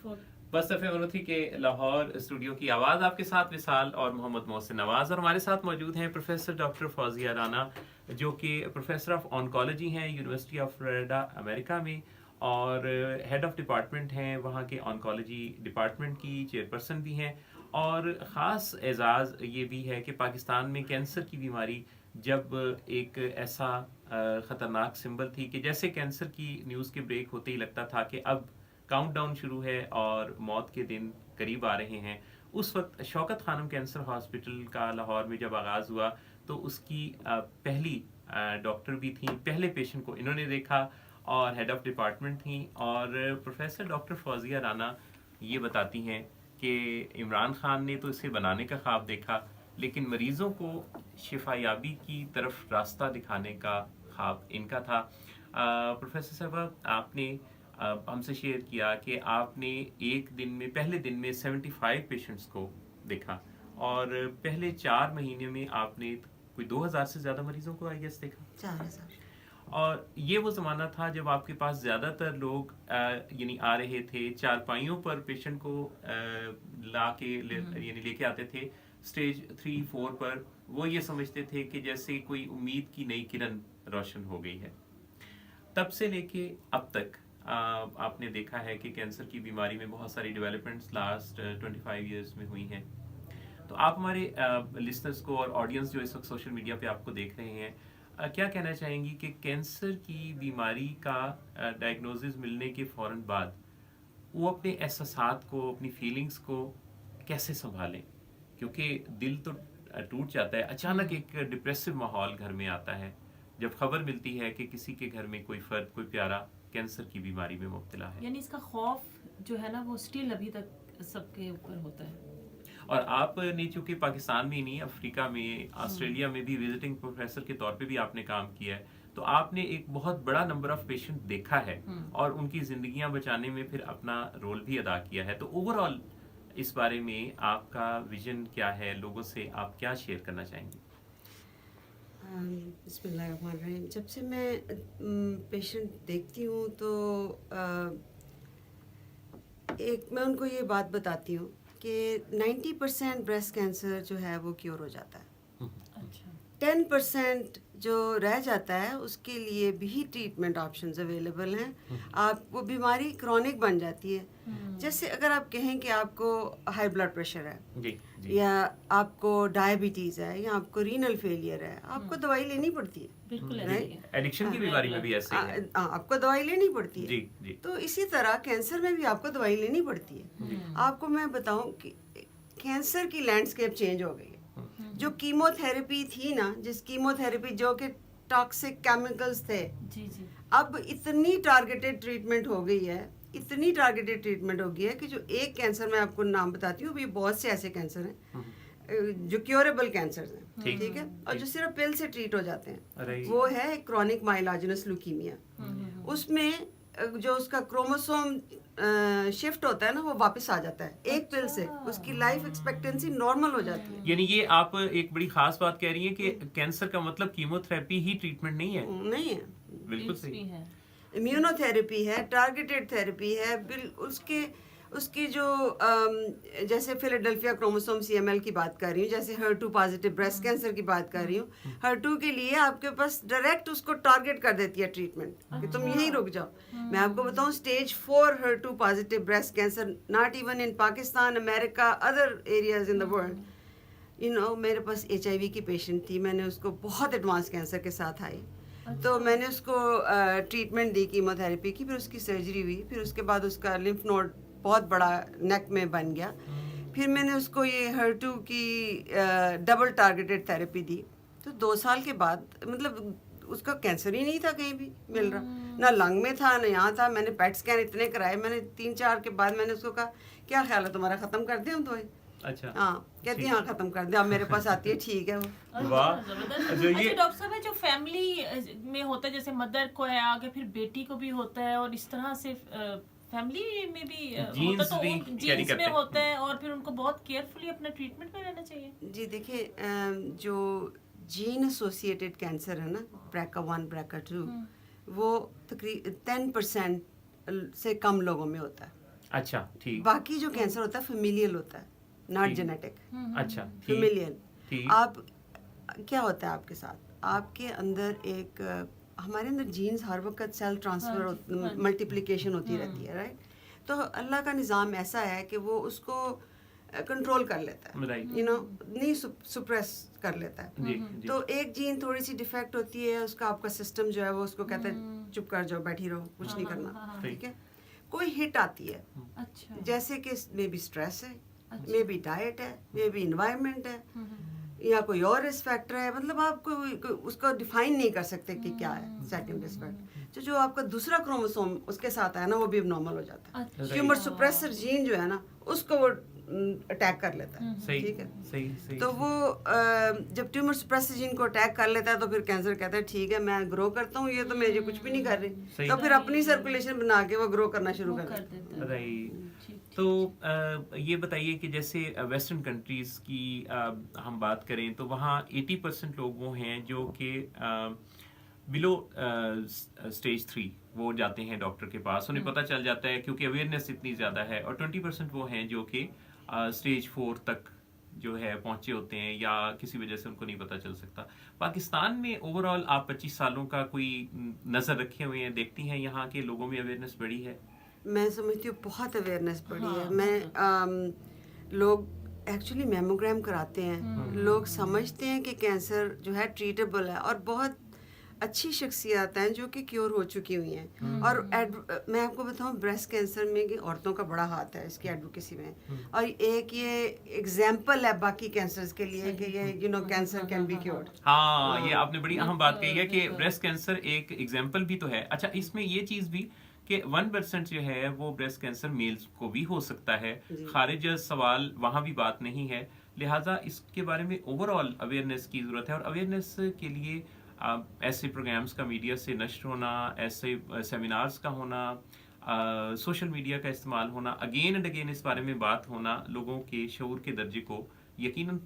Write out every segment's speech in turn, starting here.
बस F M के Lahore studio की आवाज़ आपके साथ विसाल और मोहम्मद मोहसिन नवाज़, और हमारे साथ मौजूद हैं प्रोफेसर डॉक्टर फौजिया राना, जो कि प्रोफेसर ऑफ ऑनकोलॉजी हैं यूनिवर्सिटी ऑफ फ्लोरिडा अमेरिका में, और हेड ऑफ डिपार्टमेंट हैं वहाँ के ऑनकोलॉजी डिपार्टमेंट की, चेयरपर्सन भी हैं। और ख़ास एजाज़ ये भी है कि पाकिस्तान में कैंसर की बीमारी जब एक ऐसा ख़तरनाक सिंबल थी कि जैसे कैंसर की न्यूज़ के ब्रेक होते ही लगता था कि अब काउंटडाउन शुरू है और मौत के दिन करीब आ रहे हैं। उस वक्त शौकत खानम कैंसर हॉस्पिटल का लाहौर में जब आगाज़ हुआ तो उसकी पहली डॉक्टर भी थी, पहले पेशेंट को इन्होंने देखा और हेड ऑफ डिपार्टमेंट थी। और प्रोफेसर डॉक्टर फौजिया राना ये बताती हैं कि इमरान खान ने तो इसे बनाने का ख्वाब देखा, लेकिन मरीज़ों को शिफायाबी की तरफ रास्ता दिखाने का ख्वाब इनका था। प्रोफेसर साहब, आपने हमसे शेयर किया कि आपने एक दिन में, पहले दिन में 75 पेशेंट्स को देखा, और पहले 4 महीने में आपने कोई 2000 से ज़्यादा मरीज़ों को आई गेस देखा। 4000। और ये वो ज़माना था जब आपके पास ज़्यादातर लोग यानी आ रहे थे चारपाइयों पर पेशेंट को ला के यानी लेके आते थे स्टेज 3-4 पर। वो ये समझते थे कि जैसे कोई उम्मीद की नई किरण रोशन हो गई है। तब से लेके अब तक आपने देखा है कि कैंसर की बीमारी में बहुत सारी डेवलपमेंट्स लास्ट 25 इयर्स में हुई हैं। तो आप हमारे लिसनर्स को और ऑडियंस जो इस वक्त सोशल मीडिया पे आपको देख रहे हैं, क्या कहना चाहेंगी कि कैंसर की बीमारी का डायग्नोसिस मिलने के फ़ौरन बाद वो अपने एहसासात को, अपनी फीलिंग्स को कैसे संभालें? क्योंकि दिल तो टूट जाता है, अचानक एक डिप्रेसिव माहौल घर में आता है जब खबर मिलती है कि किसी के घर में कोई फर्द, कोई प्यारा कैंसर की बीमारी में मुब्तला है। यानी इसका खौफ जो है ना वो स्टिल अभी तक सबके ऊपर होता है। और आपने चूंकि पाकिस्तान में ही नहीं, अफ्रीका में, ऑस्ट्रेलिया में भी विजिटिंग प्रोफेसर के तौर पे भी आपने काम किया है, तो आपने एक बहुत बड़ा नंबर ऑफ पेशेंट देखा है और उनकी जिंदगियां बचाने में फिर अपना रोल भी अदा किया है। तो ओवरऑल इस बारे में आपका विजन क्या है, लोगों से आप क्या शेयर करना चाहेंगे? बिस्मिल्लाहिर्रहमानिर्रहीम। जब से मैं पेशेंट देखती हूँ तो मैं उनको ये बात बताती हूँ कि 90% ब्रेस्ट कैंसर जो है वो क्योर हो जाता है। अच्छा। 10% जो रह जाता है उसके लिए भी ट्रीटमेंट ऑप्शंस अवेलेबल हैं। आप वो बीमारी क्रॉनिक बन जाती है। जैसे अगर आप कहें कि आपको हाई ब्लड प्रेशर है जी, जी। या आपको डायबिटीज़ है या आपको रीनल फेलियर है, आपको दवाई लेनी पड़ती है। बिल्कुल एडिक्शन की बीमारी में भी ऐसे ही है। आपको दवाई लेनी पड़ती है। जी, जी। तो इसी तरह कैंसर में भी आपको दवाई लेनी पड़ती है। आपको मैं बताऊं कि कैंसर की लैंडस्केप चेंज हो गई है। जो कीमोथेरेपी थी ना, जिस कीमोथेरेपी जो कि टॉक्सिक केमिकल्स थे, जी जी, अब इतनी टारगेटेड ट्रीटमेंट हो गई है, इतनी टारगेटेड ट्रीटमेंट हो गई है कि जो एक कैंसर मैं आपको नाम बताती हूँ, ये बहुत से ऐसे कैंसर हैं जो क्योरेबल कैंसर हैं, ठीक है, और जो सिर्फ पिल से ट्रीट हो जाते हैं। वो है क्रॉनिक माइलोजेनस ल्यूकीमिया। उसमें जो उसका क्रोमोसोम शिफ्ट होता है ना, वो वापस आ जाता है एक पिल से, उसकी लाइफ एक्सपेक्टेंसी नॉर्मल हो जाती है। यानी ये आप एक बड़ी खास बात कह रही हैं कि कैंसर का मतलब कीमोथेरेपी ही ट्रीटमेंट नहीं है। नहीं है, बिल्कुल सही है। इम्यूनोथेरेपी है, टारगेटेड थेरेपी है। उसकी जो जैसे फिलाडेल्फिया क्रोमोसोम CML की बात कर रही हूँ, जैसे HER2 पॉजिटिव ब्रेस्ट कैंसर की बात कर रही हूँ। HER2 के लिए आपके पास डायरेक्ट उसको टारगेट कर देती है ट्रीटमेंट कि तुम यहीं रुक जाओ। मैं आपको बताऊँ, stage 4 HER2 positive breast cancer, not even in Pakistan, America, other areas in the world. मेरे पास HIV की पेशेंट थी, मैंने उसको बहुत एडवांस कैंसर के साथ आई, तो मैंने उसको ट्रीटमेंट दी कीमोथेरेपी की, फिर उसकी सर्जरी हुई, फिर उसके बाद उसका लिम्फ नोड बहुत बड़ा नेक में बन गया। फिर मैंने उसको ये HER2 की डबल टारगेटेड थेरेपी दी। तो 2 साल के बाद, मतलब उसका कैंसर ही नहीं था कहीं भी मिल रहा, ना लंग में था ना यहाँ था। मैंने पेट स्कैन इतने कराए, मैंने 3-4 के बाद मैंने उसको कहा क्या ख्याल है तुम्हारा, ख़त्म कर दें हम दवाई? अच्छा, हाँ, कहती हाँ ख़त्म कर दे, अब मेरे पास आती है, ठीक है वो। वाह। अच्छा डॉक्टर साहब, जो फैमिली में होता है, जैसे मदर को है, आगे फिर बेटी को भी होता है, और इस तरह से फैमिली में भी होता, तो जीन्स में होता है, और फिर उनको बहुत केयरफुली अपना ट्रीटमेंट में रहना चाहिए। जी देखिए, जो जीन एसोसिएटेड कैंसर है ना, BRCA1 BRCA2, वो तकरीबन 10% से कम लोगों में होता है। अच्छा, ठीक। बाकी जो कैंसर होता है फेमिलियल होता है, नॉट जेनेटिक। अच्छा, फेमिलियल। ठीक। आप क्या होता है आपके साथ, आपके अंदर एक हमारे अंदर जीन्स हर वक्त सेल ट्रांसफर मल्टीप्लिकेशन होती रहती है, राइट? तो अल्लाह का निज़ाम ऐसा है कि वो उसको कंट्रोल कर लेता है, यू नो, नहीं सुप्रेस कर लेता है। जी, जी। तो एक जीन थोड़ी सी डिफेक्ट होती है, उसका आपका सिस्टम जो है वो उसको कहता है चुप कर जाओ, बैठी रहो, कुछ नहीं करना, ठीक है? कोई हिट आती है, अच्छा, जैसे कि मे बी स्ट्रेस है, मे बी डाइट है, मे बी इन्वायरमेंट है, या कोई और रिस्क फैक्टर है, मतलब आप उसको डिफाइन नहीं कर सकते कि क्या है सेकंड रिस्क फैक्टर। तो जो आपका दूसरा क्रोमोसोम उसके साथ है ना, वो भी एबनॉर्मल हो जाता है। अच्छा। ट्यूमर सुप्रेसर जीन जो है ना, उसको वो अटैक कर लेता है, सही, ठीक है? सही। तो वो जब ट्यूमर सुप्रेसर जीन को अटैक कर लेता है तो फिर कैंसर कहता है ठीक है मैं ग्रो करता हूँ, ये तो मुझे कुछ भी नहीं कर रही, तो फिर अपनी सर्कुलेशन बना के वो ग्रो करना शुरू कर देता है। राइट। तो ये बताइए कि जैसे वेस्टर्न कंट्रीज की हम बात करें तो वहाँ 80% लोग वो हैं जो कि बिलो स्टेज 3 वो जाते हैं डॉक्टर के पास, उन्हें पता चल जाता है क्योंकि अवेयरनेस इतनी ज़्यादा है, और 20% वो हैं जो कि स्टेज 4 तक जो है पहुंचे होते हैं या किसी वजह से उनको नहीं पता चल सकता। पाकिस्तान में ओवरऑल आप 25 सालों का कोई नज़र रखे हुए हैं, देखती हैं यहाँ के लोगों में अवेयरनेस बढ़ी है? मैं समझती हूँ बहुत अवेयरनेस बढ़ी है। मैं लोग एक्चुअली मेमोग्राम कराते हैं, लोग समझते हैं कि कैंसर जो है ट्रीटेबल है, और बहुत अच्छी शख्सियत हैं जो कि क्योर हो चुकी हुई हैं। और मैं आपको बताऊं, ब्रेस्ट कैंसर में कि औरतों का बड़ा हाथ है इसकी एडवोकेसी में, और एक ये एग्जाम्पल है बाकी कैंसर्स के लिए कि ये you know cancer can be cured. हाँ, ये आपने बड़ी अहम बात कही है कि ब्रेस्ट कैंसर एक एग्जाम्पल भी तो है। अच्छा, इसमें ये चीज़ भी कि 1% जो है वो ब्रेस्ट कैंसर मेल्स को भी हो सकता है, खारिज सवाल वहाँ भी बात नहीं है, लिहाजा इसके बारे में ओवरऑल अवेयरनेस की ज़रूरत है। और अवेयरनेस के लिए ऐसे प्रोग्राम्स का मीडिया से नश्र होना, ऐसे सेमिनार्स का होना, सोशल मीडिया का इस्तेमाल होना, अगेन एंड अगेन इस बारे में बात होना, लोगों के शऊर के दर्जे को यकीनन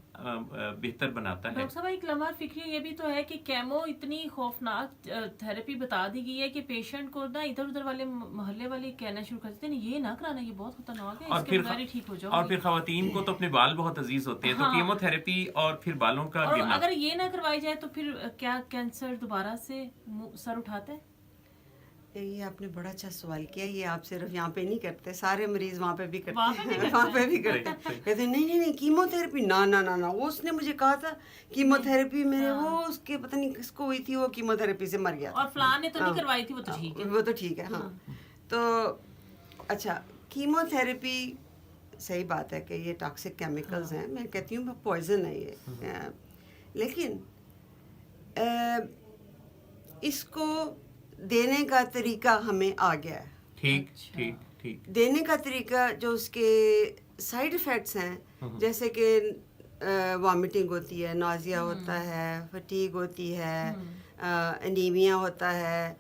बेहतर बनाता है। डॉक्टर साहब, एक लम्हा फिक्री ये भी तो है कि केमो इतनी खौफनाक थेरेपी बता दी गई है कि पेशेंट को ना इधर उधर वाले मोहल्ले वाले कहना शुरू कर देते हैं ये ना कराना, ये बहुत खतरनाक है, इसके बगैर ही ठीक हो जाओ। और फिर खवातीन को तो अपने बाल बहुत अजीज होते हैं, तो कीमोथेरेपी और फिर बालों का और गिरना, अगर ये ना करवाई जाए तो फिर क्या कैंसर दोबारा से सर उठाता है? ये आपने बड़ा अच्छा सवाल किया। ये आप सिर्फ यहाँ पे नहीं करते, सारे मरीज वहाँ पे भी करते वहाँ पे भी हैं, वहाँ पे भी करते हैं। कहते नहीं कीमोथेरेपी ना ना ना ना, वो उसने मुझे कहा था कीमोथेरेपी मेरे वो उसके पता नहीं किसको हुई थी, वो कीमोथेरेपी से मर गया था, और फलान ने तो नहीं करवाई थी, वो तो ठीक है, वो तो ठीक है। हाँ, तो अच्छा, कीमोथेरेपी सही बात है कि ये टॉक्सिक केमिकल्स हैं, मैं कहती हूँ पॉइजन है ये, लेकिन इसको देने का तरीका हमें आ गया है। ठीक ठीक ठीक। देने का तरीका, जो उसके साइड इफ़ेक्ट्स हैं, जैसे कि वॉमिटिंग होती है, नाजिया होता है, फटीग होती है, एनीमिया होता है,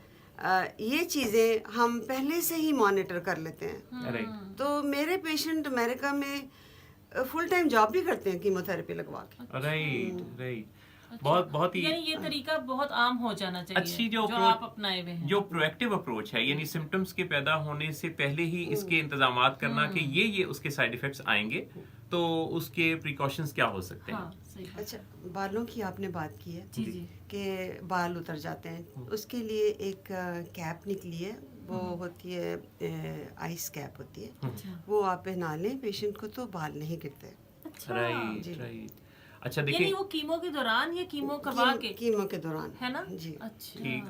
ये चीज़ें हम पहले से ही मॉनिटर कर लेते हैं। तो मेरे पेशेंट अमेरिका में फुल टाइम जॉब भी करते हैं कीमोथेरेपी लगवा के। Right right. बहुत ही ये तरीका बहुत आम हो जाना चाहिए, अच्छी जो आप अपनाए हुए हैं, जो प्रोएक्टिव अप्रोच है, यानी सिम्टम्स के पैदा होने से पहले ही इसके इंतजामात करना कि ये उसके साइड इफेक्ट्स आएंगे, तो उसके प्रिकॉशंस क्या हो सकते हैं। हाँ, सही। अच्छा, बालों की आपने बात की है जी जी, कि बाल उतर जाते हैं, उसके लिए एक कैप निकली है, वो होती है आइस कैप होती है, वो आप पहना लें पेशेंट को तो बाल नहीं गिरते। Right right. अच्छा, देखिए, यानी वो कीमो के दौरान या कीमो करवा के? कीमो के दौरान, है ना जी। अच्छा, ठीक।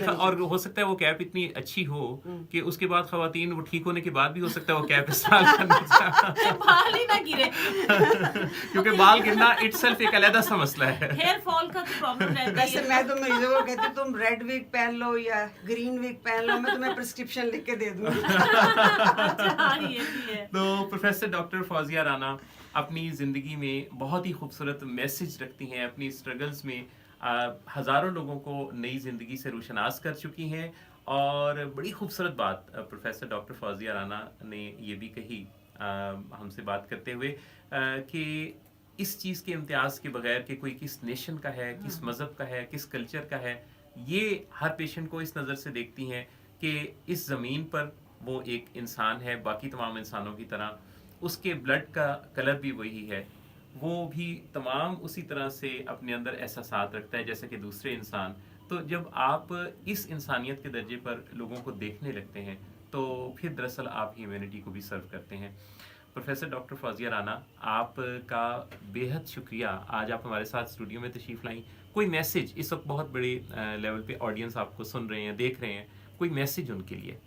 तो और हो सकता है वो कैप इतनी अच्छी हो कि उसके बाद खवातीन वो ठीक होने के बाद भी हो सकता है वो कैप इस्तेमाल करना चाहे, बाल ही ना गिरे, क्योंकि बाल गिरना इटसेल्फ एक अलग सा मसला है। हेयर फॉल का तो प्रॉब्लम रहता है। वैसे मैं तो मरीजों को कहती हूँ तुम रेड विग पहन लो या ग्रीन विग पहन लो, मैं तुम्हें प्रिस्क्रिप्शन लिख के दे दूंगी। अच्छा, ये भी है। तो प्रोफेसर डॉक्टर फौजिया राना अपनी ज़िंदगी में बहुत ही खूबसूरत मैसेज रखती हैं, अपनी स्ट्रगल्स में हज़ारों लोगों को नई ज़िंदगी से रोशनास कर चुकी हैं। और बड़ी खूबसूरत बात प्रोफेसर डॉक्टर फौजिया राना ने ये भी कही हमसे बात करते हुए कि इस चीज़ के इम्तियाज़ के बगैर कि कोई किस नेशन का है, किस मज़हब का है, किस कल्चर का है, ये हर पेशेंट को इस नज़र से देखती हैं कि इस ज़मीन पर وہ ایک انسان ہے باقی تمام انسانوں کی طرح, اس کے بلڈ کا کلر بھی وہی ہے, وہ بھی تمام اسی طرح سے اپنے اندر احساسات رکھتا ہے جیسے کہ دوسرے انسان. تو جب آپ اس انسانیت کے درجے پر لوگوں کو دیکھنے لگتے ہیں تو پھر دراصل آپ ہیومینٹی کو بھی سرو کرتے ہیں. پروفیسر ڈاکٹر فوزیہ رانا, آپ کا بے حد شکریہ, آج آپ ہمارے ساتھ اسٹوڈیو میں تشریف لائیں. کوئی میسج, اس وقت بہت بڑے لیول پہ آڈینس آپ کو سن رہے ہیں, دیکھ رہے ہیں, کوئی میسج ان کے لیے؟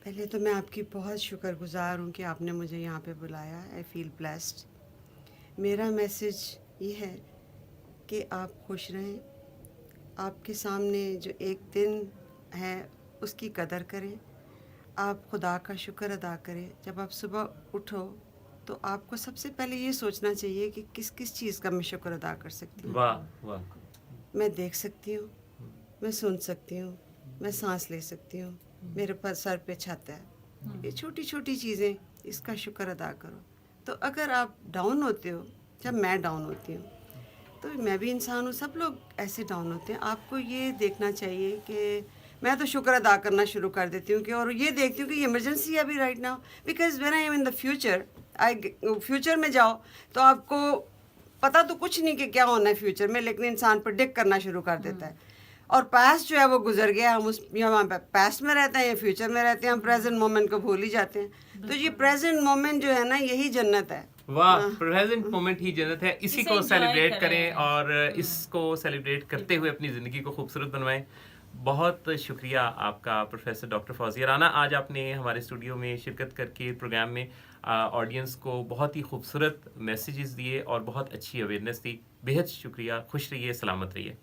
پہلے تو میں آپ کی بہت شکر گزار ہوں کہ آپ نے مجھے یہاں پہ بلایا. آئی فیل بلیسڈ. میرا میسج یہ ہے کہ آپ خوش رہیں, آپ کے سامنے جو ایک دن ہے اس کی قدر کریں, آپ خدا کا شکر ادا کریں. جب آپ صبح اٹھو تو آپ کو سب سے پہلے یہ سوچنا چاہیے کہ کس کس چیز کا میں شکر ادا کر سکتی ہوں. واہ واہ. میں دیکھ سکتی ہوں, میں سن سکتی ہوں, میں سانس لے سکتی ہوں, میرے پاس سر پہ چھت ہے. یہ چھوٹی چھوٹی چیزیں, اس کا شکر ادا کرو. تو اگر آپ ڈاؤن ہوتے ہو, جب میں ڈاؤن ہوتی ہوں تو میں بھی انسان ہوں, سب لوگ ایسے ڈاؤن ہوتے ہیں. آپ کو یہ دیکھنا چاہیے کہ میں تو شکر ادا کرنا شروع کر دیتی ہوں کہ, اور یہ دیکھتی ہوں کہ یہ ایمرجنسی ہے ابھی right now, because when I am in the future, future میں جاؤ تو آپ کو پتہ تو کچھ نہیں کہ کیا ہونا ہے فیوچر میں, لیکن انسان پریڈکٹ کرنا شروع کر دیتا ہے. اور پاسٹ جو ہے وہ گزر گیا, ہم اس پاسٹ میں رہتے ہیں یا فیوچر میں رہتے ہیں, ہم پریزنٹ مومنٹ کو بھول ہی جاتے ہیں. تو یہ پریزنٹ مومنٹ جو ہے نا, یہی جنت ہے. واہ, پریزنٹ مومنٹ ہی جنت ہے. اسی کو سیلیبریٹ کریں اور اس کو سیلیبریٹ کرتے ہوئے اپنی زندگی کو خوبصورت بنوائیں. بہت شکریہ آپ کا پروفیسر ڈاکٹر فوزیہ رانا, آج آپ نے ہمارے اسٹوڈیو میں شرکت کر کے پروگرام میں آڈینس کو بہت ہی خوبصورت میسیجز دیے اور بہت اچھی اویئرنیس دی. بہت شکریہ, خوش رہیے, سلامت رہیے.